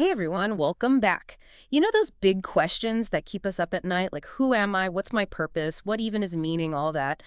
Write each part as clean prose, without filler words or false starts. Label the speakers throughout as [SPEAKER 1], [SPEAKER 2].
[SPEAKER 1] Hey everyone, welcome back. You know those big questions that keep us up at night, like who am I, what's my purpose, what even is meaning, all that?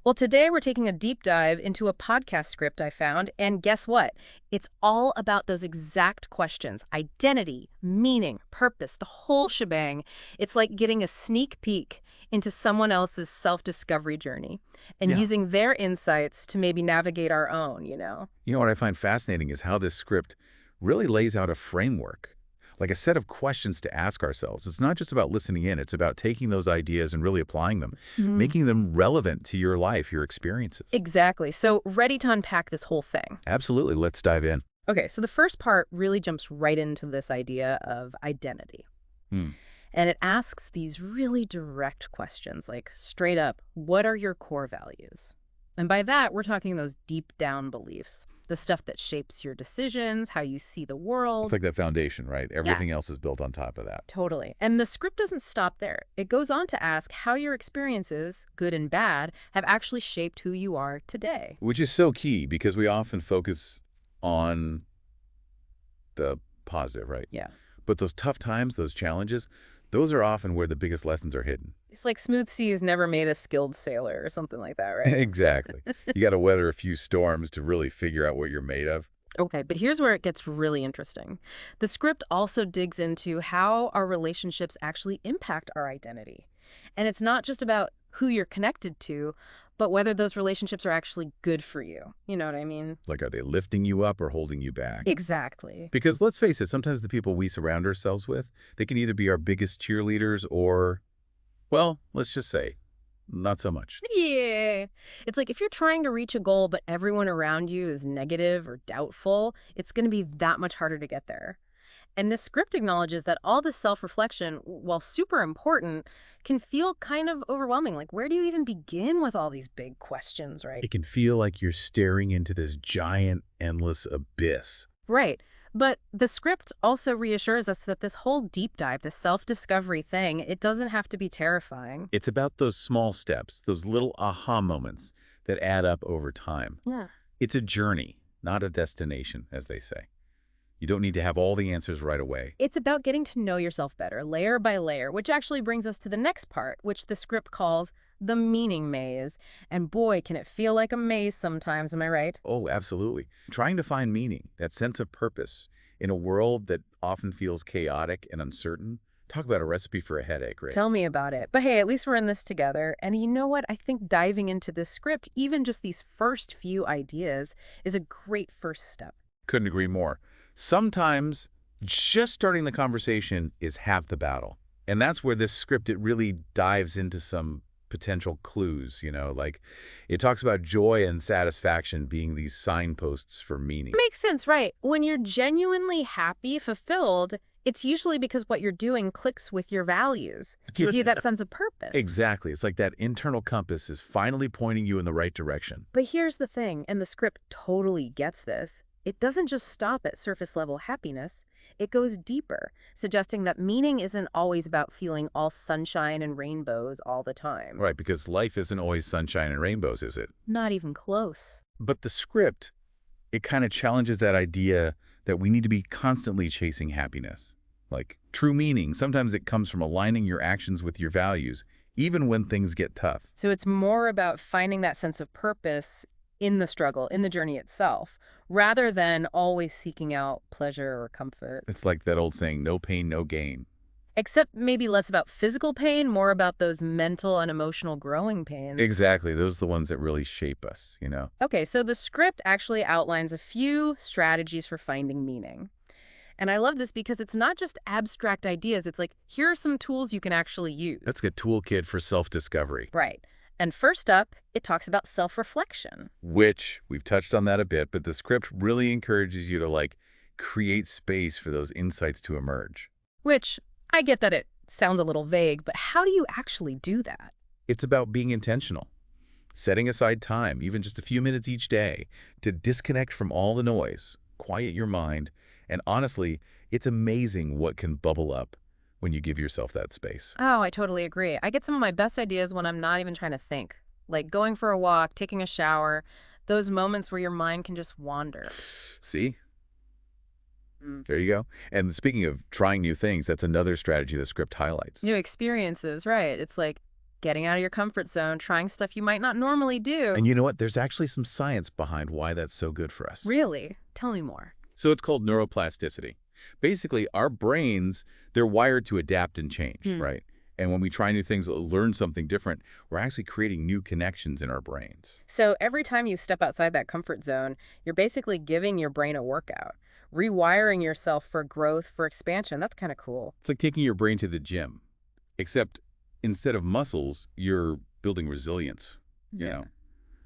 [SPEAKER 1] Well, today we're taking a deep dive into a podcast script I found, and guess what? It's all about those exact questions: identity, meaning, purpose, the whole shebang. It's like getting a sneak peek into someone else's self-discovery journey and
[SPEAKER 2] Yeah.
[SPEAKER 1] using their insights to maybe navigate our own.
[SPEAKER 2] You know what I find fascinating is how this script really lays out a framework, like a set of questions to ask ourselves. It's not just about listening in, it's about taking those ideas and really applying them, making them relevant to your life, your experiences.
[SPEAKER 1] Exactly. So, ready to unpack this whole thing.
[SPEAKER 2] Absolutely. Let's dive in.
[SPEAKER 1] Okay, so the first part really jumps right into this idea of identity.
[SPEAKER 2] Hmm.
[SPEAKER 1] And it asks these really direct questions, like straight up, what are your core values? And by that, we're talking those deep down beliefs, the stuff that shapes your decisions, how you see the
[SPEAKER 2] It's
[SPEAKER 1] world.
[SPEAKER 2] like that foundation, right?
[SPEAKER 1] Yeah,
[SPEAKER 2] Everything else is built on top of that.
[SPEAKER 1] totally. And the script doesn't stop there. It goes on to ask how your experiences, good and bad, have actually shaped who you are today.
[SPEAKER 2] Which is so key because we often focus on the positive, right?
[SPEAKER 1] Yeah.
[SPEAKER 2] But those tough times, those challenges, those are often where the biggest lessons are hidden.
[SPEAKER 1] It's like smooth seas never made a skilled sailor or something like that, right?
[SPEAKER 2] Exactly. You got to weather a few storms to really figure out what you're made of.
[SPEAKER 1] Okay, but here's where it gets really interesting. The script also digs into how our relationships actually impact our identity. And it's not just about who you're connected to, but whether those relationships are actually good for you. You know what I mean?
[SPEAKER 2] Like, are they lifting you up or holding you back?
[SPEAKER 1] Exactly.
[SPEAKER 2] Because let's face it, sometimes the people we surround ourselves with, they can either be our biggest cheerleaders or, well, let's just say, not so much.
[SPEAKER 1] Yeah. It's like if you're trying to reach a goal, but everyone around you is negative or doubtful, it's going to be that much harder to get there. And this script acknowledges that all this self-reflection, while super important, can feel kind of overwhelming. Like, where do you even begin with all these big questions, right?
[SPEAKER 2] It can feel like you're staring into this giant, endless abyss.
[SPEAKER 1] Right. But the script also reassures us that this whole deep dive, this self-discovery thing, it doesn't have to be terrifying.
[SPEAKER 2] It's about those small steps, those little aha moments that add up over time.
[SPEAKER 1] Yeah.
[SPEAKER 2] It's a journey, not a destination, as they say. You don't need to have all the answers right away.
[SPEAKER 1] It's about getting to know yourself better, layer by layer, which actually brings us to the next part, which the script calls the meaning maze. And boy, can it feel like a maze sometimes, am I right?
[SPEAKER 2] Oh, absolutely. Trying to find meaning, that sense of purpose, in a world that often feels chaotic and uncertain. Talk about a recipe for a headache, right?
[SPEAKER 1] Tell me about it. But hey, at least we're in this together. And you know what? I think diving into this script, even just these first few ideas, is a great first step.
[SPEAKER 2] Couldn't agree more. Sometimes just starting the conversation is half the battle. And that's where this script, it really dives into some potential clues, like it talks about joy and satisfaction being these signposts for meaning.
[SPEAKER 1] Makes sense, right? When you're genuinely happy, fulfilled, it's usually because what you're doing clicks with your values, gives you that sense of purpose.
[SPEAKER 2] Exactly. It's like that internal compass is finally pointing you in the right direction.
[SPEAKER 1] But here's the thing, and the script totally gets this. It doesn't just stop at surface level happiness. It goes deeper, suggesting that meaning isn't always about feeling all sunshine and rainbows all the time.
[SPEAKER 2] Right, because life isn't always sunshine and rainbows, is it?
[SPEAKER 1] Not even close.
[SPEAKER 2] But the script, it kind of challenges that idea that we need to be constantly chasing happiness. Like true meaning, sometimes it comes from aligning your actions with your values, even when things get tough.
[SPEAKER 1] So it's more about finding that sense of purpose in the struggle, in the journey itself, rather than always seeking out pleasure or comfort.
[SPEAKER 2] It's like that old saying, no pain, no gain.
[SPEAKER 1] Except maybe less about physical pain, more about those mental and emotional growing pains.
[SPEAKER 2] Exactly. Those are the ones that really shape us.
[SPEAKER 1] Okay, so the script actually outlines a few strategies for finding meaning. And I love this because it's not just abstract ideas. It's like, here are some tools you can actually use.
[SPEAKER 2] That's a toolkit for self-discovery,
[SPEAKER 1] Right. And first up, it talks about self-reflection.
[SPEAKER 2] which we've touched on that a bit, but the script really encourages you to create space for those insights to emerge.
[SPEAKER 1] Which, I get that it sounds a little vague, but how do you actually do that?
[SPEAKER 2] It's about being intentional, setting aside time, even just a few minutes each day, to disconnect from all the noise, quiet your mind, and honestly, it's amazing what can bubble up when you give yourself that space.
[SPEAKER 1] Oh, I totally agree. I get some of my best ideas when I'm not even trying to think. Like going for a walk, taking a shower, those moments where your mind can just wander.
[SPEAKER 2] See?
[SPEAKER 1] Mm.
[SPEAKER 2] There you go. And speaking of trying new things, that's another strategy the script highlights.
[SPEAKER 1] New experiences, right. It's like getting out of your comfort zone, trying stuff you might not normally do.
[SPEAKER 2] And you know what? There's actually some science behind why that's so good for us.
[SPEAKER 1] Really? Tell me more.
[SPEAKER 2] So it's called neuroplasticity. Basically, our brains, they're wired to adapt and change,
[SPEAKER 1] Hmm.
[SPEAKER 2] right? And when we try new things, learn something different, we're actually creating new connections in our brains.
[SPEAKER 1] So every time you step outside that comfort zone, you're basically giving your brain a workout, rewiring yourself for growth, for expansion. That's kind of cool.
[SPEAKER 2] It's like taking your brain to the gym, except instead of muscles, you're building resilience, you
[SPEAKER 1] Yeah.
[SPEAKER 2] know,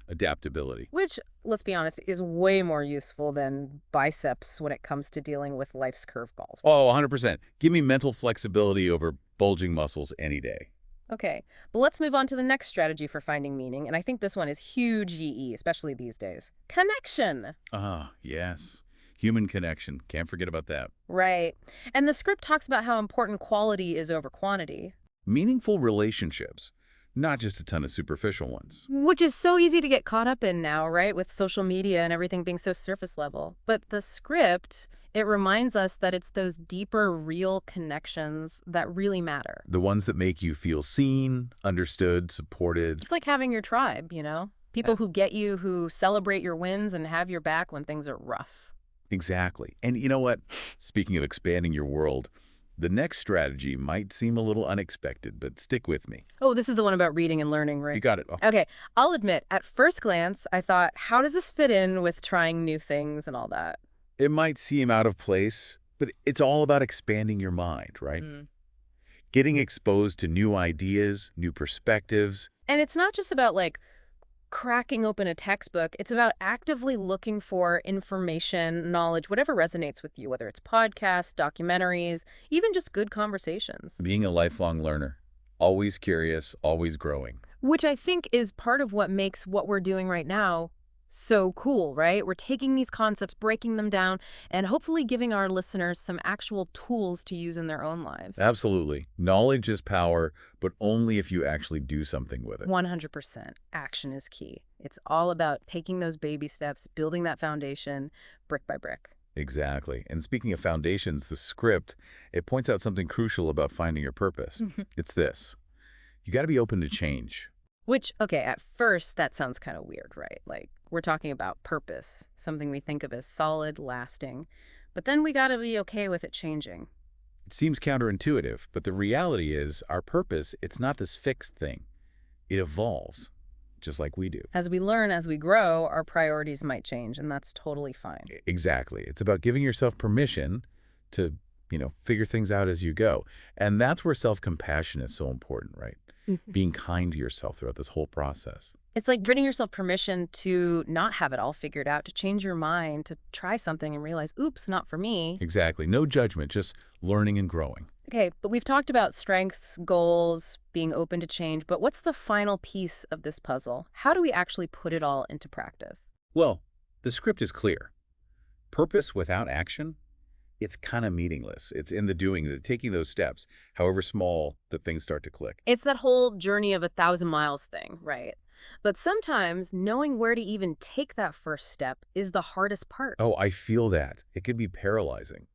[SPEAKER 2] adaptability.
[SPEAKER 1] Which, let's be honest, is way more useful than biceps when it comes to dealing with life's curveballs.
[SPEAKER 2] Oh, 100%. Give me mental flexibility over bulging muscles any day.
[SPEAKER 1] Okay, but let's move on to the next strategy for finding meaning, and I think this one is huge EE, especially these days. Connection.
[SPEAKER 2] Ah, yes. Human connection. Can't forget about that.
[SPEAKER 1] Right. And the script talks about how important quality is over quantity,
[SPEAKER 2] Meaningful relationships, not just a ton of superficial ones.
[SPEAKER 1] which is so easy to get caught up in now, right? With social media and everything being so surface level. But the script, it reminds us that it's those deeper, real connections that really matter.
[SPEAKER 2] The ones that make you feel seen, understood, supported.
[SPEAKER 1] It's like having your tribe, you know? People who get you, who celebrate your wins and have your back when things are rough.
[SPEAKER 2] Exactly. And you know what? Speaking of expanding your world, the next strategy might seem a little unexpected, but stick with me.
[SPEAKER 1] Oh, this is the one about reading and learning,
[SPEAKER 2] You
[SPEAKER 1] right?
[SPEAKER 2] got it. Oh,
[SPEAKER 1] Okay, I'll admit, at first glance, I thought, how does this fit in with trying new things and all that?
[SPEAKER 2] it might seem out of place, but it's all about expanding your mind, right?
[SPEAKER 1] Mm.
[SPEAKER 2] Getting exposed to new ideas, new perspectives.
[SPEAKER 1] And it's not just about, like, cracking open a textbook. It's about actively looking for information, knowledge, whatever resonates with you, whether it's podcasts, documentaries, even just good conversations.
[SPEAKER 2] Being a lifelong learner. Always curious, always growing.
[SPEAKER 1] Which I think is part of what makes what we're doing right now so cool, right? We're taking these concepts, breaking them down, and hopefully giving our listeners some actual tools to use in their own lives.
[SPEAKER 2] Absolutely. Knowledge is power, but only if you actually do something with it.
[SPEAKER 1] 100%. Action is key. It's all about taking those baby steps, building that foundation brick by brick.
[SPEAKER 2] Exactly. And speaking of foundations, the script, it points out something crucial about finding your purpose. It's this. You got to be open to change.
[SPEAKER 1] Which, okay, at first that sounds kind of weird, right? Like, we're talking about purpose, something we think of as solid, lasting. But then we got to be okay with it changing.
[SPEAKER 2] It seems counterintuitive, but the reality is our purpose, it's not this fixed thing. It evolves, just like we do.
[SPEAKER 1] As we learn, as we grow, our priorities might change, and that's totally fine.
[SPEAKER 2] Exactly. It's about giving yourself permission to, figure things out as you go. And that's where self-compassion is so important, right? Being kind to yourself throughout this whole process.
[SPEAKER 1] It's like giving yourself permission to not have it all figured out, to change your mind, to try something and realize, oops, not for me.
[SPEAKER 2] Exactly. No judgment, just learning and growing.
[SPEAKER 1] Okay, but we've talked about strengths, goals, being open to change, but what's the final piece of this puzzle? How do we actually put it all into practice?
[SPEAKER 2] Well, the script is clear. Purpose without action, it's kind of meaningless. It's in the doing, the taking those steps, however small, that things start to click.
[SPEAKER 1] It's that whole journey of 1,000 miles thing, right? But sometimes knowing where to even take that first step is the hardest part.
[SPEAKER 2] Oh, I feel that. It can be paralyzing.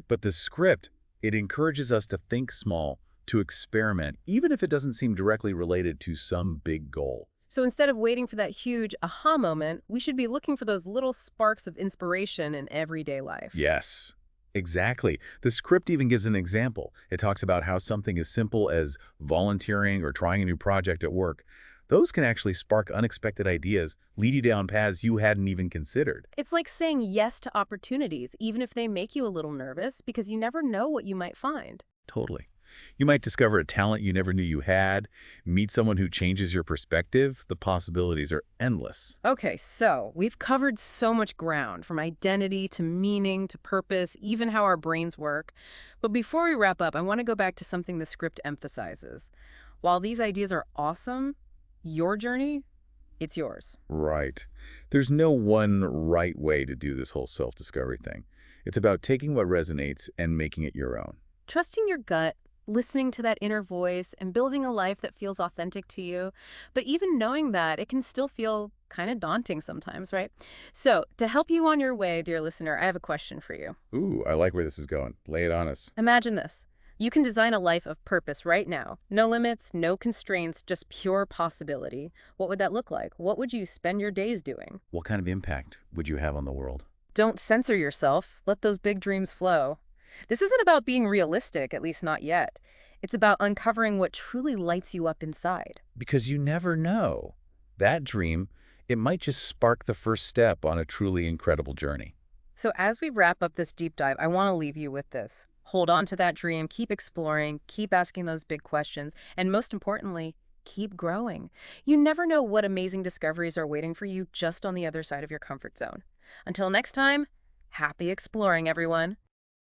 [SPEAKER 2] But the script, it encourages us to think small, to experiment, even if it doesn't seem directly related to some big goal.
[SPEAKER 1] So instead of waiting for that huge aha moment, we should be looking for those little sparks of inspiration in everyday life.
[SPEAKER 2] Yes, exactly. The script even gives an example. It talks about how something as simple as volunteering or trying a new project at work, those can actually spark unexpected ideas, lead you down paths you hadn't even considered.
[SPEAKER 1] It's like saying yes to opportunities, even if they make you a little nervous, because you never know what you might find.
[SPEAKER 2] Totally. You might discover a talent you never knew you had, meet someone who changes your perspective. The possibilities are endless.
[SPEAKER 1] Okay, so we've covered so much ground, from identity to meaning to purpose, even how our brains work. But before we wrap up, I want to go back to something the script emphasizes. While these ideas are awesome, your journey, it's yours.
[SPEAKER 2] Right. There's no one right way to do this whole self-discovery thing. It's about taking what resonates and making it your own.
[SPEAKER 1] Trusting your gut, listening to that inner voice and building a life that feels authentic to you. But even knowing that, it can still feel kind of daunting sometimes, right? So, to help you on your way, dear listener, I have a question for you.
[SPEAKER 2] Ooh, I like where this is going. Lay it on us.
[SPEAKER 1] Imagine this. You can design a life of purpose right now. No limits, no constraints, just pure possibility. What would that look like? What would you spend your days doing?
[SPEAKER 2] What kind of impact would you have on the world?
[SPEAKER 1] Don't censor yourself. Let those big dreams flow. This isn't about being realistic, at least not yet. It's about uncovering what truly lights you up inside.
[SPEAKER 2] Because you never know. That dream, it might just spark the first step on a truly incredible journey.
[SPEAKER 1] So as we wrap up this deep dive, I want to leave you with this. Hold on to that dream, keep exploring, keep asking those big questions, and most importantly, keep growing. You never know what amazing discoveries are waiting for you just on the other side of your comfort zone. Until next time, happy exploring, everyone.